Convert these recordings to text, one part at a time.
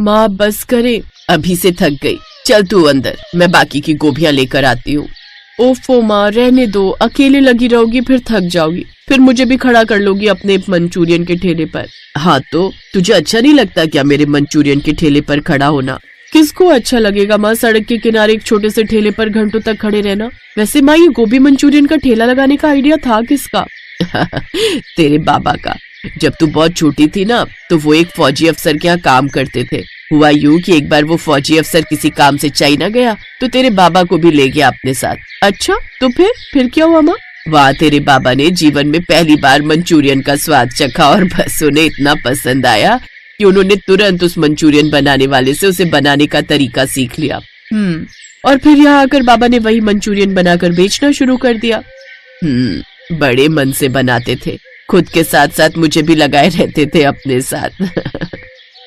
माँ बस करे, अभी से थक गई। चल तू अंदर, मैं बाकी की गोभियां लेकर आती हूँ। ओफो माँ, रहने दो, अकेले लगी रहोगी फिर थक जाओगी, फिर मुझे भी खड़ा कर लोगी अपने मंचूरियन के ठेले पर। हाँ तो तुझे अच्छा नहीं लगता क्या मेरे मंचूरियन के ठेले पर खड़ा होना? किसको अच्छा लगेगा माँ सड़क के किनारे एक छोटे से ठेले पर घंटों तक खड़े रहना। वैसे माँ, ये गोभी मंचूरियन का ठेला लगाने का आइडिया था किसका? तेरे बाबा का। जब तू बहुत छोटी थी ना, तो वो एक फौजी अफसर के यहाँ काम करते थे। हुआ यूं कि एक बार वो फौजी अफसर किसी काम से चाइना गया, तो तेरे बाबा को भी ले गया अपने साथ। अच्छा, तो फिर क्या हुआ माँ? वहाँ तेरे बाबा ने जीवन में पहली बार मंचूरियन का स्वाद चखा और बस उन्हें इतना पसंद आया कि उन्होंने तुरंत उस मंचूरियन बनाने वाले से उसे बनाने का तरीका सीख लिया। और फिर यहाँ आकर बाबा ने वही मंचूरियन बनाकर बेचना शुरू कर दिया। बड़े मन से बनाते थे, खुद के साथ साथ मुझे भी लगाए रहते थे अपने साथ।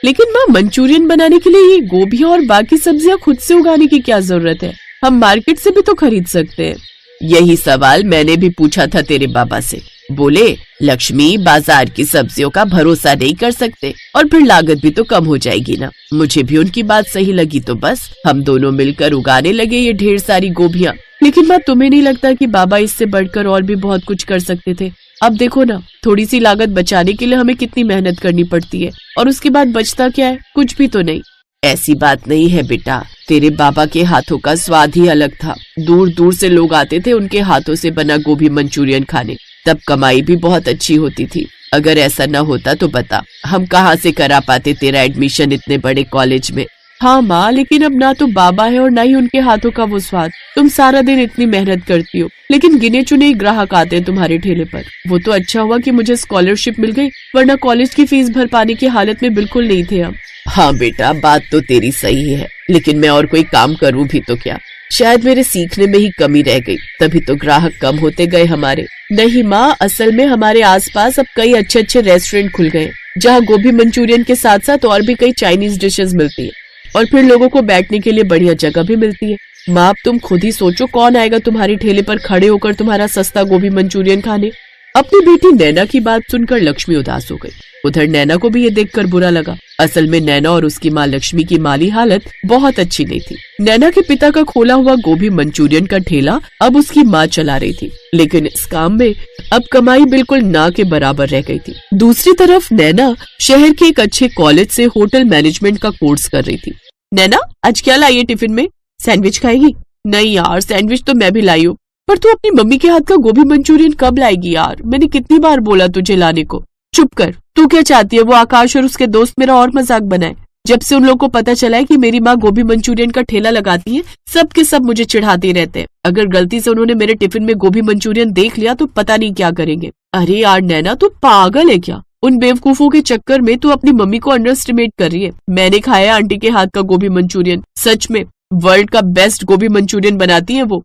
लेकिन माँ, मंचूरियन बनाने के लिए ये गोभी और बाकी सब्जियां खुद से उगाने की क्या जरूरत है? हम मार्केट से भी तो खरीद सकते हैं। यही सवाल मैंने भी पूछा था तेरे बाबा से। बोले, लक्ष्मी, बाजार की सब्जियों का भरोसा नहीं कर सकते और फिर लागत भी तो कम हो जाएगी ना। मुझे भी उनकी बात सही लगी, तो बस हम दोनों मिलकर उगाने लगे ये ढेर सारी गोभियां। लेकिन माँ, तुम्हें नहीं लगता कि बाबा इससे बढ़कर और भी बहुत कुछ कर सकते थे? अब देखो ना, थोड़ी सी लागत बचाने के लिए हमें कितनी मेहनत करनी पड़ती है, और उसके बाद बचता क्या है? कुछ भी तो नहीं। ऐसी बात नहीं है बेटा, तेरे बाबा के हाथों का स्वाद ही अलग था। दूर दूर से लोग आते थे उनके हाथों से बना गोभी मंचूरियन खाने। तब कमाई भी बहुत अच्छी होती थी। अगर ऐसा न होता तो बता, हम कहाँ से करा पाते तेरा एडमिशन इतने बड़े कॉलेज में? हाँ माँ, लेकिन अब ना तो बाबा है और ना ही उनके हाथों का वो स्वाद। तुम सारा दिन इतनी मेहनत करती हो, लेकिन गिने चुने ही ग्राहक आते हैं तुम्हारे ठेले पर। वो तो अच्छा हुआ कि मुझे स्कॉलरशिप मिल गई, वरना कॉलेज की फीस भर पाने की हालत में बिल्कुल नहीं थे हम। हाँ बेटा, बात तो तेरी सही है, लेकिन मैं और कोई काम करूँ भी तो क्या? शायद मेरे सीखने में ही कमी रह गई, तभी तो ग्राहक कम होते गए हमारे। नहीं माँ, असल में हमारे आसपास अब कई अच्छे अच्छे रेस्टोरेंट खुल गए, जहाँ गोभी मंचूरियन के साथ साथ और भी कई चाइनीज डिशेस मिलती है, और फिर लोगों को बैठने के लिए बढ़िया जगह भी मिलती है। माँ, अब तुम खुद ही सोचो, कौन आएगा तुम्हारे ठेले पर खड़े होकर तुम्हारा सस्ता गोभी मंचूरियन खाने? अपनी बेटी नैना की बात सुनकर लक्ष्मी उदास हो गई। उधर नैना को भी ये देखकर बुरा लगा। असल में नैना और उसकी माँ लक्ष्मी की माली हालत बहुत अच्छी नहीं थी। नैना के पिता का खोला हुआ गोभी मंचूरियन का ठेला अब उसकी माँ चला रही थी, लेकिन इस काम में अब कमाई बिल्कुल ना के बराबर रह गई थी। दूसरी तरफ नैना शहर के एक अच्छे कॉलेज से होटल मैनेजमेंट का कोर्स कर रही थी। नैना, आज क्या लाई है टिफिन में? सैंडविच खाएगी? नहीं यार, सैंडविच तो मैं भी लाई हूँ, पर तू अपनी मम्मी के हाथ का गोभी मंचूरियन कब लाएगी यार? मैंने कितनी बार बोला तुझे लाने को। चुप कर, तू क्या चाहती है वो आकाश और उसके दोस्त मेरा और मजाक बनाए? जब से उन लोगों को पता चला है कि मेरी माँ गोभी मंचूरियन का ठेला लगाती है, सब के सब मुझे चिढ़ाते रहते हैं। अगर गलती से उन्होंने मेरे टिफिन में गोभी मंचूरियन देख लिया तो पता नहीं क्या करेंगे। अरे यार नैना, तू पागल है क्या? उन बेवकूफों के चक्कर में तू अपनी मम्मी को अंडर एस्टिमेट कर रही है। मैंने खाया आंटी के हाथ का गोभी मंचूरियन, सच में वर्ल्ड का बेस्ट गोभी मंचूरियन बनाती है वो।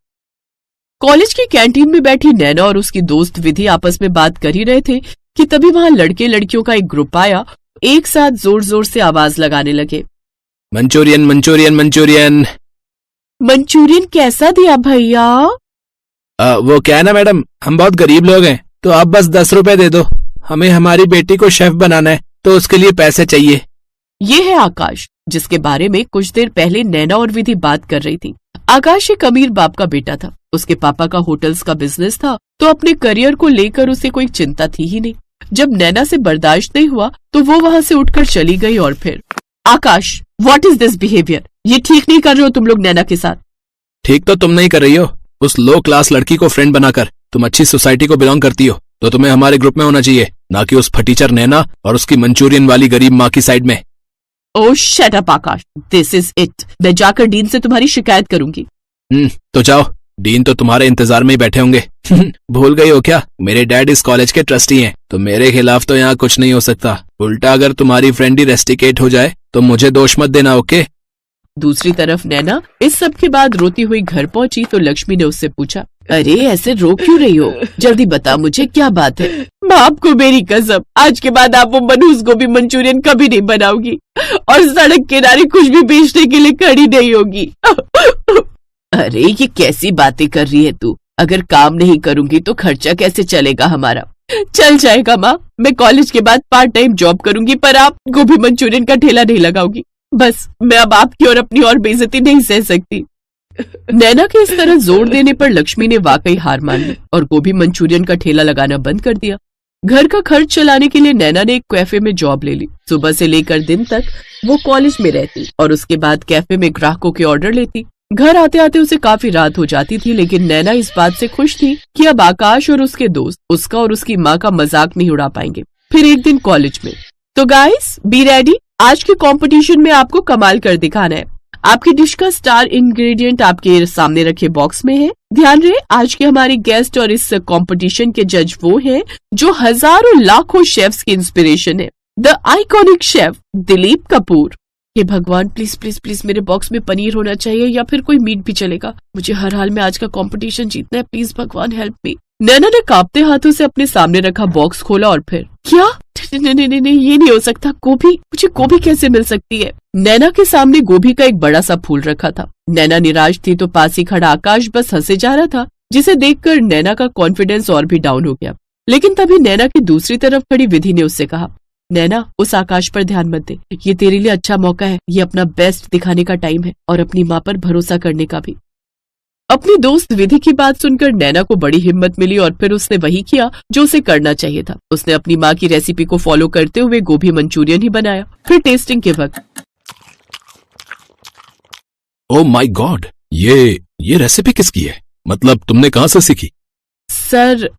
कॉलेज की कैंटीन में बैठी नैना और उसकी दोस्त विधि आपस में बात कर ही रहे थे कि तभी वहाँ लड़के लड़कियों का एक ग्रुप आया। एक साथ जोर जोर से आवाज लगाने लगे, मंचूरियन मंचूरियन मंचूरियन। मंचूरियन कैसा दिया भैया? वो क्या है ना मैडम, हम बहुत गरीब लोग हैं, तो आप बस 10 रुपए दे दो। हमें हमारी बेटी को शेफ बनाना है, तो उसके लिए पैसे चाहिए। ये है आकाश, जिसके बारे में कुछ देर पहले नैना और विधि बात कर रही थी। आकाश एक अमीर बाप का बेटा था। उसके पापा का होटल्स का बिजनेस था, तो अपने करियर को लेकर उसे कोई चिंता थी ही नहीं। जब नैना से बर्दाश्त नहीं हुआ तो वो वहाँ से उठकर चली गई। और फिर आकाश, व्हाट इज दिस बिहेवियर? ये ठीक नहीं कर रहे हो तुम लोग नैना के साथ। ठीक तो तुम नहीं कर रही हो, उस लो क्लास लड़की को फ्रेंड बनाकर। तुम अच्छी सोसाइटी को बिलोंग करती हो, तो तुम्हें हमारे ग्रुप में होना चाहिए, ना कि उस फटीचर नैना और उसकी मंचूरियन वाली गरीब माँ की साइड में। Oh shut up Akash, this is it. मैं जाकर डीन से तुम्हारी शिकायत करूंगी। तो जाओ, डीन तो तुम्हारे इंतजार में ही बैठे होंगे। भूल गई हो क्या, मेरे डैड इस कॉलेज के ट्रस्टी हैं, तो मेरे खिलाफ तो यहाँ कुछ नहीं हो सकता। उल्टा अगर तुम्हारी फ्रेंड ही रेस्टिकेट हो जाए तो मुझे दोष मत देना, ओके? दूसरी तरफ नैना इस सब के बाद रोती हुई घर पहुंची तो लक्ष्मी ने उससे पूछा, अरे ऐसे रो क्यों रही हो? जल्दी बता मुझे, क्या बात है? बाप को मेरी कसम, आज के बाद आप वो मनहूस गोभी मंचूरियन कभी नहीं बनाओगी और सड़क किनारे कुछ भी बेचने के लिए खड़ी नहीं होगी। अरे ये कैसी बातें कर रही है तू? अगर काम नहीं करूंगी तो खर्चा कैसे चलेगा हमारा? चल जाएगा माँ, मैं कॉलेज के बाद पार्ट टाइम जॉब करूंगी, पर आप गोभी मंचूरियन का ठेला नहीं लगाओगी। बस मैं अब आपकी और अपनी और बेइज्जती नहीं सह सकती। नैना के इस तरह जोर देने पर लक्ष्मी ने वाकई हार मान ली और गोभी मंचूरियन का ठेला लगाना बंद कर दिया। घर का खर्च चलाने के लिए नैना ने एक कैफे में जॉब ले ली। सुबह से लेकर दिन तक वो कॉलेज में रहती और उसके बाद कैफे में ग्राहकों के ऑर्डर लेती। घर आते आते उसे काफी रात हो जाती थी, लेकिन नैना इस बात से खुश थी कि अब आकाश और उसके दोस्त उसका और उसकी माँ का मजाक नहीं उड़ा पाएंगे। फिर एक दिन कॉलेज में, तो गाइस बी रेडी, आज के कंपटीशन में आपको कमाल कर दिखाना है। आपकी डिश का स्टार इंग्रेडिएंट आपके सामने रखे बॉक्स में है। ध्यान रहे, आज के हमारे गेस्ट और इस कंपटीशन के जज वो हैं जो हजारों लाखों शेफ्स की इंस्पिरेशन है, the iconic chef Dilip Kapoor. हे भगवान, प्लीज प्लीज प्लीज मेरे बॉक्स में पनीर होना चाहिए या फिर कोई मीट भी चलेगा। मुझे हर हाल में आज का कंपटीशन जीतना है, प्लीज भगवान हेल्प मी। नैना ने कांपते हाथों से अपने सामने रखा बॉक्स खोला और फिर क्या, नहीं, ये नहीं हो सकता। गोभी, मुझे गोभी कैसे मिल सकती है? नैना के सामने गोभी का एक बड़ा सा फूल रखा था। नैना निराश थी तो पास ही खड़ा आकाश बस हंसे जा रहा था, जिसे देखकर नैना का कॉन्फिडेंस और भी डाउन हो गया। लेकिन तभी नैना की दूसरी तरफ खड़ी विधि ने उससे कहा, नैना उस आकाश पर ध्यान मत दे, ये तेरे लिए अच्छा मौका है, ये अपना बेस्ट दिखाने का टाइम है और अपनी माँ पर भरोसा करने का भी। अपनी दोस्त विधि की बात सुनकर नैना को बड़ी हिम्मत मिली और फिर उसने वही किया जो उसे करना चाहिए था। उसने अपनी माँ की रेसिपी को फॉलो करते हुए गोभी मंचूरियन ही बनाया। फिर टेस्टिंग के वक्त, ओह माय गॉड, ये रेसिपी किसकी है? मतलब तुमने कहाँ से सीखी? सर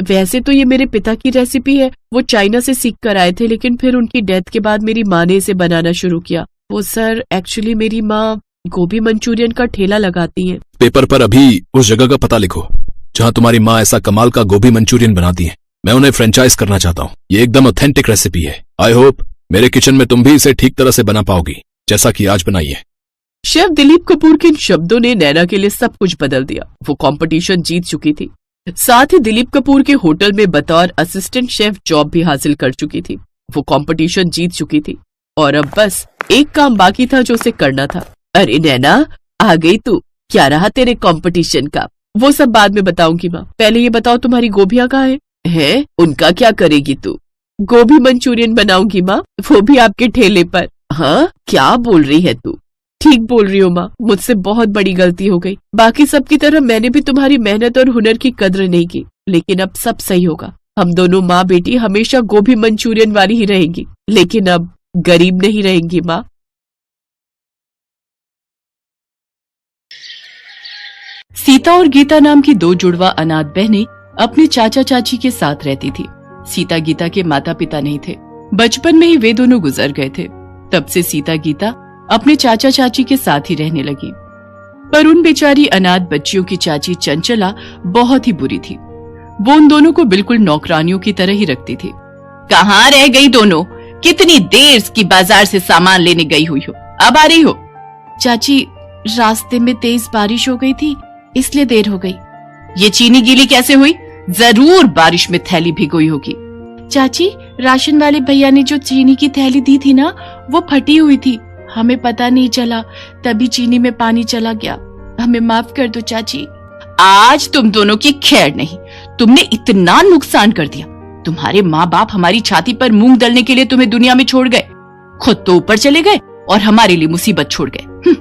वैसे तो ये मेरे पिता की रेसिपी है, वो चाइना से सीख कर आए थे, लेकिन फिर उनकी डेथ के बाद मेरी माँ ने इसे बनाना शुरू किया। वो सर एक्चुअली मेरी माँ गोभी मंचूरियन का ठेला लगाती हैं। पेपर पर अभी उस जगह का पता लिखो जहाँ तुम्हारी माँ ऐसा कमाल का गोभी मंचूरियन बनाती है। मैं उन्हें फ्रेंचाइज करना चाहता हूँ। ये एकदम ऑथेंटिक रेसिपी है। आई होप मेरे किचन में तुम भी इसे ठीक तरह से बना पाओगी जैसा कि आज बनाई है। शेफ दिलीप कपूर के इन शब्दों ने नैना के लिए सब कुछ बदल दिया। वो कंपटीशन जीत चुकी थी, साथ ही दिलीप कपूर के होटल में बतौर असिस्टेंट शेफ जॉब भी हासिल कर चुकी थी। वो कंपटीशन जीत चुकी थी और अब बस एक काम बाकी था जो उसे करना था। अरे नैना, आ गई तू, क्या रहा तेरे कंपटीशन का? वो सब बाद में बताऊंगी माँ, पहले ये बताओ तुम्हारी गोभियां कहाँ है? उनका क्या करेगी तू? गोभी मंचूरियन बनाऊंगी माँ, वो भी आपके ठेले पर। हाँ, क्या बोल रही है तू? ठीक बोल रही हो माँ, मुझसे बहुत बड़ी गलती हो गई। बाकी सबकी तरह मैंने भी तुम्हारी मेहनत और हुनर की कद्र नहीं की, लेकिन अब सब सही होगा। हम दोनों माँ बेटी हमेशा गोभी मंचूरियन वाली ही रहेंगी, लेकिन अब गरीब नहीं रहेंगी माँ। सीता और गीता नाम की दो जुड़वा अनाथ बहनें अपने चाचा चाची के साथ रहती थी। सीता गीता के माता पिता नहीं थे, बचपन में ही वे दोनों गुजर गए थे। तब से सीता गीता अपने चाचा चाची के साथ ही रहने लगी। पर उन बेचारी अनाथ बच्चियों की चाची चंचला बहुत ही बुरी थी। वो उन दोनों को बिल्कुल नौकरानियों की तरह ही रखती थी। कहाँ रह गई दोनों? कितनी देर की बाजार से सामान लेने गई हुई हो, अब आ रही हो? चाची, रास्ते में तेज बारिश हो गई थी, इसलिए देर हो गई। ये चीनी गीली कैसे हुई? जरूर बारिश में थैली भिगोई होगी। चाची, राशन वाले भैया ने जो चीनी की थैली दी थी ना, वो फटी हुई थी, हमें पता नहीं चला, तभी चीनी में पानी चला गया। हमें माफ कर दो चाची। आज तुम दोनों की खैर नहीं, तुमने इतना नुकसान कर दिया। तुम्हारे माँ बाप हमारी छाती पर मूंग दलने के लिए तुम्हें दुनिया में छोड़ गए, खुद तो ऊपर चले गए और हमारे लिए मुसीबत छोड़ गए।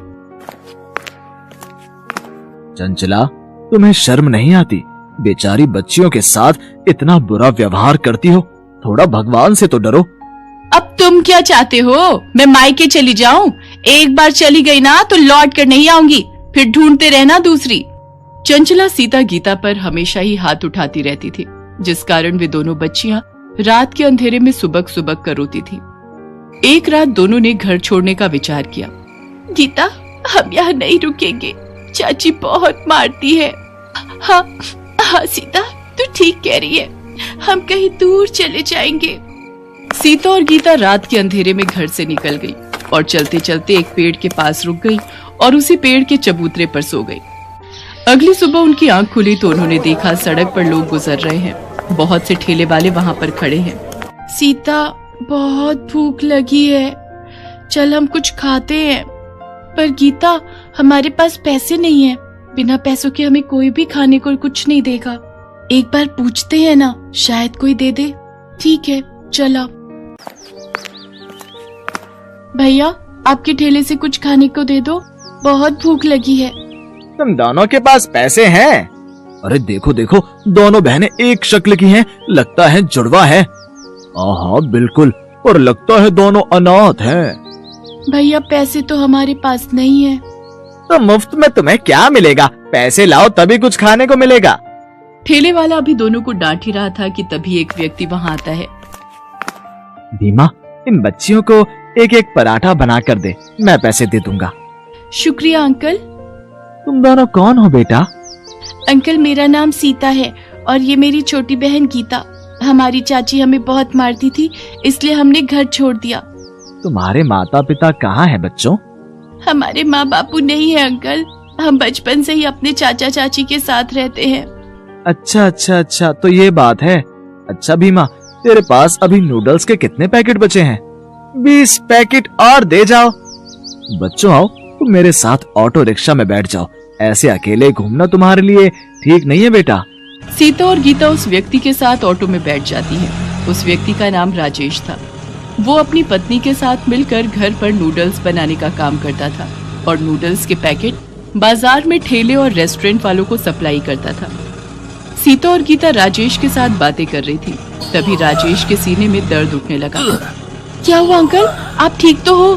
चंचला, तुम्हें शर्म नहीं आती? बेचारी बच्चियों के साथ इतना बुरा व्यवहार करती हो, थोड़ा भगवान से तो डरो। अब तुम क्या चाहते हो? मैं मायके चली जाऊं? एक बार चली गई ना तो लौट कर नहीं आऊंगी, फिर ढूंढते रहना दूसरी। चंचला सीता गीता पर हमेशा ही हाथ उठाती रहती थी, जिस कारण वे दोनों बच्चियां रात के अंधेरे में सुबक सुबक कर रोती थी। एक रात दोनों ने घर छोड़ने का विचार किया। गीता, हम यहाँ नहीं रुकेंगे, चाची बहुत मारती है। हाँ हाँ सीता, तू ठीक कह रही है, हम कहीं दूर चले जाएंगे। सीता और गीता रात के अंधेरे में घर से निकल गई और चलते चलते एक पेड़ के पास रुक गई और उसी पेड़ के चबूतरे पर सो गई। अगली सुबह उनकी आंख खुली तो उन्होंने देखा सड़क पर लोग गुजर रहे हैं। बहुत से ठेले वाले वहां पर खड़े हैं। सीता, बहुत भूख लगी है, चल हम कुछ खाते हैं। पर गीता, हमारे पास पैसे नहीं है, बिना पैसों के हमें कोई भी खाने को कुछ नहीं देगा। एक बार पूछते हैं ना, शायद कोई दे दे। ठीक है, चला। भैया, आपके ठेले से कुछ खाने को दे दो, बहुत भूख लगी है। तुम दोनों के पास पैसे हैं? अरे देखो देखो, दोनों बहनें एक शक्ल की हैं, लगता है जुड़वा है। हाँ बिल्कुल, और लगता है दोनों अनाथ हैं। भैया पैसे तो हमारे पास नहीं है। तो मुफ्त में तुम्हें क्या मिलेगा? पैसे लाओ तभी कुछ खाने को मिलेगा। ठेले वाला अभी दोनों को डांट ही रहा था कि तभी एक व्यक्ति वहाँ आता है। भीमा, इन बच्चियों को एक एक पराठा बना कर दे, मैं पैसे दे दूंगा। शुक्रिया अंकल। तुम दोनों कौन हो बेटा? अंकल मेरा नाम सीता है और ये मेरी छोटी बहन गीता। हमारी चाची हमें बहुत मारती थी, इसलिए हमने घर छोड़ दिया। तुम्हारे माता पिता कहाँ हैं बच्चों? हमारे माँ बापू नहीं है अंकल, हम बचपन से ही अपने चाचा चाची के साथ रहते हैं। अच्छा अच्छा अच्छा, तो ये बात है। अच्छा भीमा, तेरे पास अभी नूडल्स के कितने पैकेट बचे हैं? 20 पैकेट और दे जाओ। बच्चों आओ, तुम मेरे साथ ऑटो रिक्शा में बैठ जाओ। ऐसे अकेले घूमना तुम्हारे लिए ठीक नहीं है बेटा। सीता और गीता उस व्यक्ति के साथ ऑटो में बैठ जाती है। उस व्यक्ति का नाम राजेश था। वो अपनी पत्नी के साथ मिलकर घर पर नूडल्स बनाने का काम करता था और नूडल्स के पैकेट बाजार में ठेले और रेस्टोरेंट वालों को सप्लाई करता था। सीता और गीता राजेश के साथ बातें कर रही थी, तभी राजेश के सीने में दर्द उठने लगा। क्या हुआ अंकल, आप ठीक तो हो?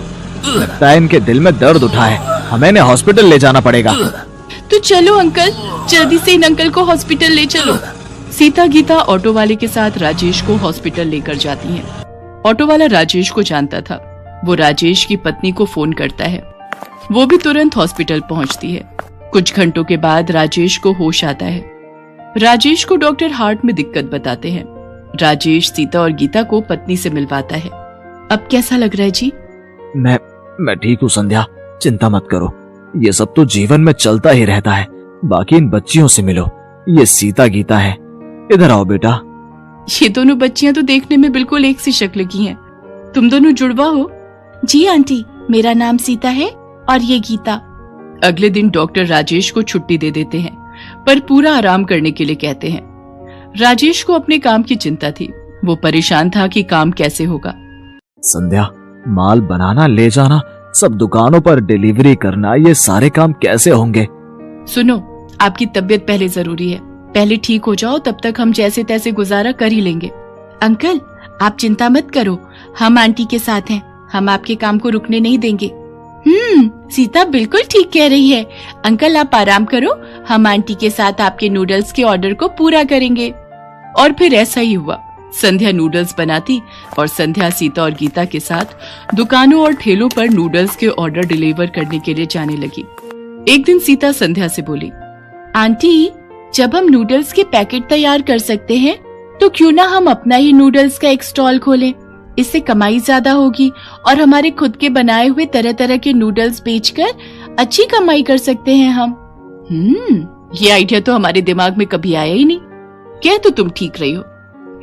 लगता है इनके दिल में दर्द उठा है, हमें इन्हें हॉस्पिटल ले जाना पड़ेगा। तो चलो अंकल, जल्दी से इन अंकल को हॉस्पिटल ले चलो। सीता गीता ऑटो वाले के साथ राजेश को हॉस्पिटल लेकर जाती हैं। ऑटो वाला राजेश को जानता था। वो राजेश की पत्नी को फोन करता है। वो भी तुरंत हॉस्पिटल पहुंचती है। कुछ घंटों के बाद राजेश को होश आता है। राजेश को डॉक्टर हार्ट में दिक्कत बताते हैं। राजेश सीता और गीता को पत्नी से मिलवाता है। अब कैसा लग रहा है जी? मैं ठीक हूँ संध्या, चिंता मत करो। ये सब तो जीवन में चलता ही रहता है। बाकी इन बच्चियों से मिलो, ये सीता गीता है। इधर आओ बेटा। ये दोनों बच्चियां तो देखने में बिल्कुल एक सी शक्ल की हैं। तुम दोनों जुड़वा हो? जी आंटी, मेरा नाम सीता है और ये गीता। अगले दिन डॉक्टर राजेश को छुट्टी दे देते हैं, पर पूरा आराम करने के लिए कहते हैं। राजेश को अपने काम की चिंता थी। वो परेशान था कि काम कैसे होगा। संध्या, माल बनाना, ले जाना, सब दुकानों पर डिलीवरी करना, ये सारे काम कैसे होंगे? सुनो, आपकी तबीयत पहले जरूरी है। पहले ठीक हो जाओ, तब तक हम जैसे तैसे गुजारा कर ही लेंगे। अंकल आप चिंता मत करो, हम आंटी के साथ हैं, हम आपके काम को रुकने नहीं देंगे। सीता बिल्कुल ठीक कह रही है। अंकल आप आराम करो, हम आंटी के साथ आपके नूडल्स के ऑर्डर को पूरा करेंगे। और फिर ऐसा ही हुआ। संध्या नूडल्स बनाती और संध्या सीता और गीता के साथ दुकानों और ठेलों पर नूडल्स के ऑर्डर डिलीवर करने के लिए जाने लगी। एक दिन सीता संध्या से बोली, आंटी जब हम नूडल्स के पैकेट तैयार कर सकते हैं तो क्यों ना हम अपना ही नूडल्स का एक स्टॉल खोलें। इससे कमाई ज्यादा होगी और हमारे खुद के बनाए हुए तरह तरह के नूडल्स बेचकर अच्छी कमाई कर सकते हैं हम। ये आइडिया तो हमारे दिमाग में कभी आया ही नहीं। कह तो तुम ठीक रही हो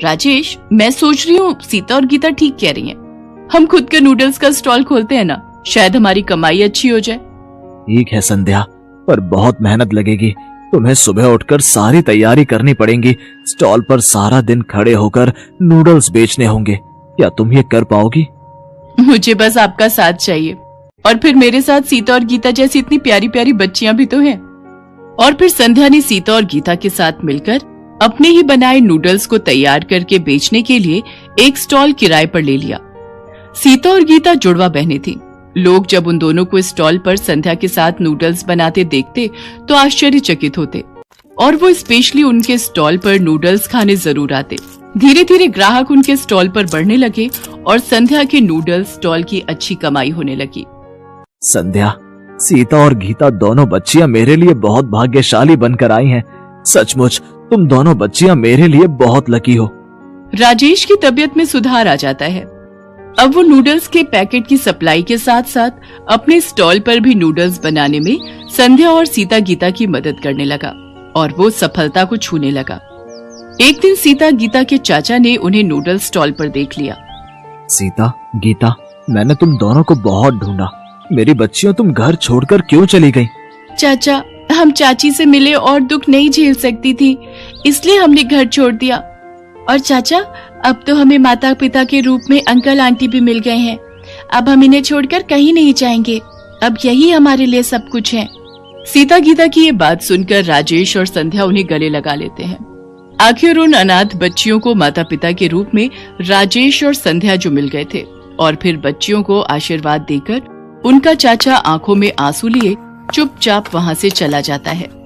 राजेश, मैं सोच रही हूँ सीता और गीता ठीक कह रही हैं। हम खुद के नूडल्स का स्टॉल खोलते हैं ना, शायद हमारी कमाई अच्छी हो जाए। ठीक है संध्या, पर बहुत मेहनत लगेगी। तुम्हें सुबह उठकर सारी तैयारी करनी पड़ेगी। स्टॉल पर सारा दिन खड़े होकर नूडल्स बेचने होंगे। क्या तुम ये कर पाओगी? मुझे बस आपका साथ चाहिए, और फिर मेरे साथ सीता और गीता जैसी इतनी प्यारी प्यारी बच्चियां भी तो हैं। और फिर संध्या ने सीता और गीता के साथ मिलकर अपने ही बनाए नूडल्स को तैयार करके बेचने के लिए एक स्टॉल किराए पर ले लिया। सीता और गीता जुड़वा बहनें थीं। लोग जब उन दोनों को स्टॉल पर संध्या के साथ नूडल्स बनाते देखते तो आश्चर्यचकित होते और वो स्पेशली उनके स्टॉल पर नूडल्स खाने जरूर आते। धीरे धीरे ग्राहक उनके स्टॉल पर बढ़ने लगे और संध्या के नूडल्स स्टॉल की अच्छी कमाई होने लगी। संध्या, सीता और गीता दोनों बच्चियां मेरे लिए बहुत भाग्यशाली बनकर आई हैं। सचमुच तुम दोनों बच्चियां मेरे लिए बहुत लकी हो। राजेश की तबीयत में सुधार आ जाता है। अब वो नूडल्स के पैकेट की सप्लाई के साथ साथ अपने स्टॉल पर भी नूडल्स बनाने में संध्या और सीता गीता की मदद करने लगा और वो सफलता को छूने लगा। एक दिन सीता गीता के चाचा ने उन्हें नूडल्स स्टॉल पर देख लिया। सीता, गीता, मैंने तुम दोनों को बहुत ढूंढा। मेरी बच्चियों, तुम घर छोड़कर क्यों चली गई? चाचा, हम चाची से मिले और दुख नहीं झेल सकती थी, इसलिए हमने घर छोड़ दिया। और चाचा, अब तो हमें माता पिता के रूप में अंकल आंटी भी मिल गए हैं। अब हम इन्हें छोड़कर कहीं नहीं जाएंगे। अब यही हमारे लिए सब कुछ है। सीता गीता की ये बात सुनकर राजेश और संध्या उन्हें गले लगा लेते हैं। आखिर उन अनाथ बच्चियों को माता पिता के रूप में राजेश और संध्या जो मिल गए थे, और फिर बच्चियों को आशीर्वाद देकर उनका चाचा आंखों में आंसू लिए चुपचाप वहां से चला जाता है।